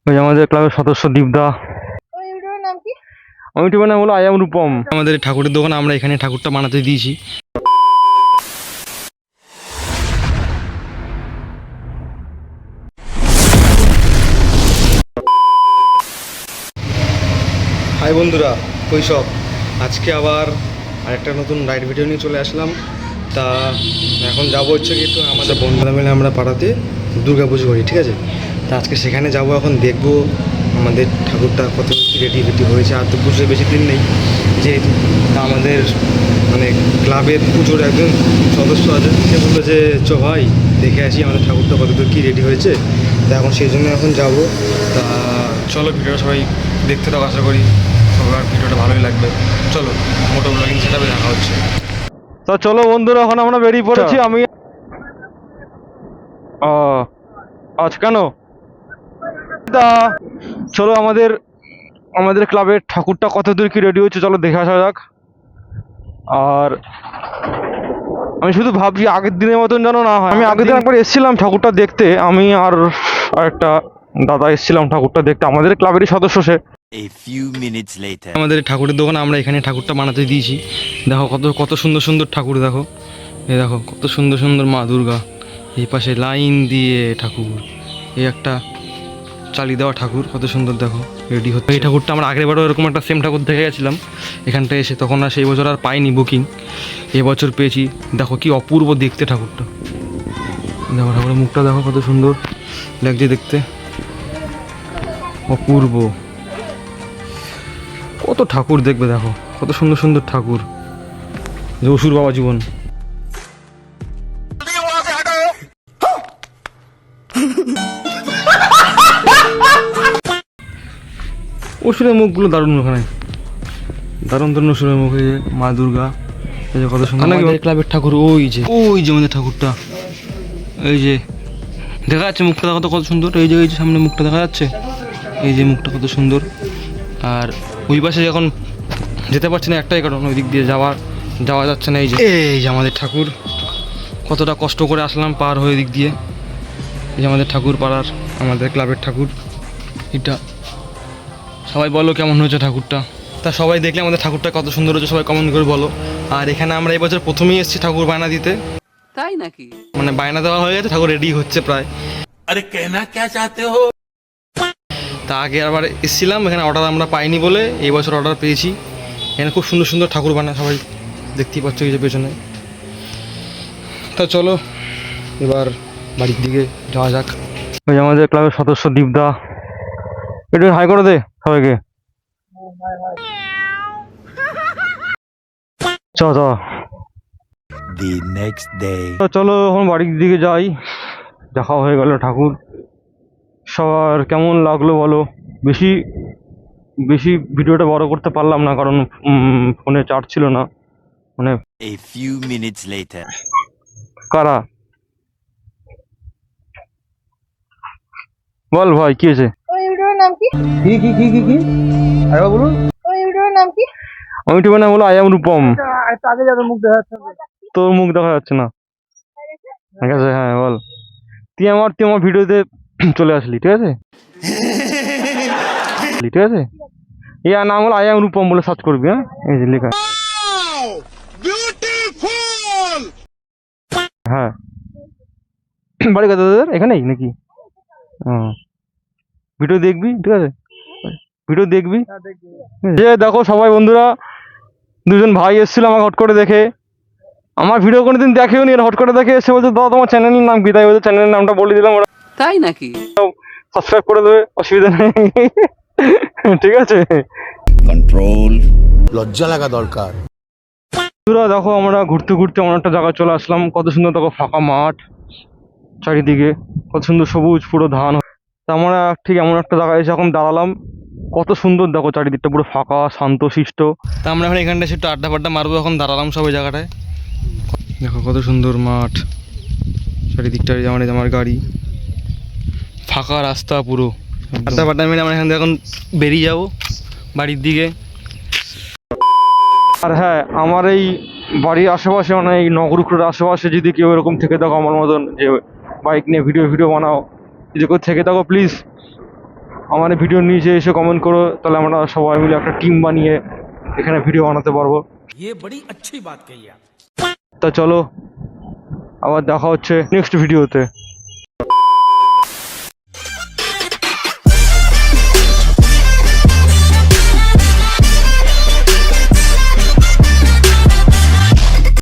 ওই যে আমাদের ক্লাবের সদস্য দীপদা। আমি ইউটিউবের নাম হলো আই এম রূপম। আমাদের ঠাকুরের দোকান, আমরা এখানে ঠাকুরটা বানাতে দিয়েছি। হাই বন্ধুরা, কৈশব। আজকে আবার আরেকটা নতুন রাইড ভিডিও নিয়ে চলে আসলাম। তা এখন যাবো হচ্ছে কি, একটু আমাদের বন্ধুরা মিলে আমরা পাড়াতে দুর্গা পুজো করি, ঠিক আছে? তা আজকে সেখানে যাব, এখন দেখবো আমাদের ঠাকুরটা কত রেডি হয়েছে। আর তো পুজোর বেশি দিন নেই যেহেতু। তা আমাদের মানে ক্লাবের পুজোর একজন সদস্য আছে, সে বললো যে চ ভাই দেখে আসি আমাদের ঠাকুরটা কতদূর কী রেডি হয়েছে। তা এখন সেই জন্য এখন যাব। তা চলো ভিডিওটা সবাই দেখতে থাকো, আশা করি সবার ভিডিওটা ভালোই লাগবে। চলো মোটো ব্লগিং সেটাবে দেখা হচ্ছে। তো চলো বন্ধুরা, এখন আমরা বেরিয়ে পড়েছি। আমি আজ কেন তা চলো আমাদের আমাদের ক্লাবের ঠাকুরটা কত দূর কি রেডি হচ্ছে, চলো দেখে আসা যাক। আর আমি শুধু ভাবছি আগের দিনের মতন যেন না হয়। আমি আগের দিন একবার এসেছিলাম ঠাকুরটা দেখতে, আমি আর একটা দাদা এসেছিলাম ঠাকুরটা দেখতে, আমাদের ক্লাবেরই সদস্য সে। A few minutes later. আমাদের ঠাকুরের দোকান, আমরা এখানে ঠাকুরটা বানাতে দিয়েছি। দেখো কত কত সুন্দর সুন্দর ঠাকুর, দেখো এই দেখো কত সুন্দর সুন্দর মা দুর্গা। এই পাশে লাইন দিয়ে ঠাকুর, এই একটা চালি দেওয়া ঠাকুর, কত সুন্দর দেখো রেডি হচ্ছে। এই ঠাকুরটা আমরা আগের বারও এরকম একটা সেম ঠাকুর দেখে গেছিলাম এখানটা এসে, তখন আর সেই বছর আর পাইনি বুকিং, এবছর পেয়েছি। দেখো কি অপূর্ব দেখতে ঠাকুরটা, দেখো ঠাকুরের মুখটা দেখো কত সুন্দর লাগছে দেখতে, অপূর্ব। কত ঠাকুর দেখবে, দেখো কত সুন্দর সুন্দর ঠাকুর, যে অসুর বাবা জীবন। অসুরের মুখগুলো দারুণ, ওখানে দারুণ দারুণ অসুরের মুখে মা দুর্গা, এই যে কত সুন্দর। আমাদের ক্লাবের ঠাকুর ওই যে আমাদের ঠাকুরটা, এই যে দেখা যাচ্ছে মুখটা দেখো তো কত সুন্দর। এই যে সামনে মুখটা দেখা যাচ্ছে, এই যে মুখটা কত সুন্দর। আর ওই পাশে যখন যেতে পারছি না একটাই কারণ, ওই দিক দিয়ে যাওয়া যাচ্ছে না। এই যে আমাদের ঠাকুর, কতটা কষ্ট করে আসলাম পার হয়ে দিক দিয়ে। এই যে আমাদের ঠাকুর পাড়ার, আমাদের ক্লাবের ঠাকুর এটা। সবাই বলো কেমন হয়েছে ঠাকুরটা। তা সবাই দেখলে আমাদের ঠাকুরটা কত সুন্দর হয়েছে, সবাই কমেন্ট করে বলো। আর এখানে আমরা এই বছর প্রথমেই এসেছি ঠাকুর বায়না দিতে। তাই নাকি? মানে বায়না দেওয়া হয়ে গেছে, ঠাকুর রেডি হচ্ছে প্রায়। আরে কেনা কে চাতে হো? তা আগে আবার এসেছিলাম, এখানে অর্ডার আমরা পাইনি বলে এই বছর অর্ডার পেয়েছি। এখানে খুব সুন্দর সুন্দর ঠাকুর বানায়, সবাই দেখতেই পাচ্ছ কিছু পেছনে। তা চলো এবার বাড়ির দিকে যাওয়া যাক। ওই যে আমাদের ক্লাবের সদস্য দীপদা, একটু হাই করে দে সবাইকে। চ চ The next day. চলো এখন বাড়ির দিকে যাই। দেখা হয়ে গেল ঠাকুর, সবার কেমন লাগলো বলো। বেশি বেশি ভিডিওটা বড় করতে পারলাম না, কারণ ফোনে চার্জ ছিল না। মানে A few minutes later. কারা বল ভাই কি হয়েছে? ওই ইউটিউবের নাম কি? কি কি কি কি কি আরে বলুন। ওই ইউটিউবের নাম কি? আমি ইউটিউবের নাম হলো আই এম রূপম। আগে যাবে মুখ দেখা যাচ্ছে। তোর মুখ দেখা যাচ্ছে না, ঠিক আছে? হ্যাঁ বল, তুই আমার ভিডিওতে চলে আসলি, ঠিক আছে? ঠিক আছে, ইয়ার নাম হলো আই এম রূপম বলে সার্চ করবি। হ্যাঁ এই যে লেখা, হ্যাঁ বাড়ি কথা তোদের এখানেই নাকি? ভিডিও দেখবি, ঠিক আছে? ভিডিও দেখবি। যে দেখো সবাই বন্ধুরা, দুজন ভাই এসেছিল আমাকে হট করে দেখে, আমার ভিডিও কোনোদিন দেখেও নি, হট করে দেখে এসে বলছে দাদা তোমার চ্যানেলের নাম কি? তাই ওদের চ্যানেলের নামটা বলে দিলাম, ওরা তাই নাকি? সাবস্ক্রাইব করে দেবে, অসুবিধা নেই। ঠিক আছে, কন্ট্রোল। লজ্জা লাগা দরকার। বন্ধুরা দেখো আমরা ঘুরতে ঘুরতে অন্য একটা জায়গায় চলে আসলাম। কত সুন্দর দেখো ফাঁকা মাঠ, চারিদিকে কত সুন্দর সবুজ পুরো ধান। তা আমরা ঠিক এমন একটা জায়গায় এসে এখন দাঁড়ালাম, কত সুন্দর দেখো চারিদিকটা পুরো ফাঁকা শান্ত শিষ্ট। তা আমরা এখন এখানটা একটু আড্ডা ফাড্ডা মারবো, এখন দাঁড়ালাম সব ওই জায়গাটায়। দেখো কত সুন্দর মাঠ, চারিদিকটা আমার গাড়ি, ফাঁকা রাস্তা পুরো। আড্ডা ফাড্ডা মেরে আমরা এখান থেকে এখন বেরিয়ে যাবো বাড়ির দিকে। আর হ্যাঁ, আমার এই বাড়ির আশেপাশে মানে এই নগরুকুরের আশেপাশে যদি কেউ এরকম থেকে থাকো আমার মতন, যে বাইক নিয়ে ভিডিও বানাও, যদি কেউ থেকে থাকো প্লিজ আমার ভিডিও নিচে এসে কমেন্ট করো, তাহলে আমরা সবাই মিলে একটা টিম বানিয়ে এখানে ভিডিও বানাতে পারবো। ये बड़ी अच्छी बात कही आप। তা চলো, আবার দেখা হচ্ছে নেক্সট ভিডিওতে।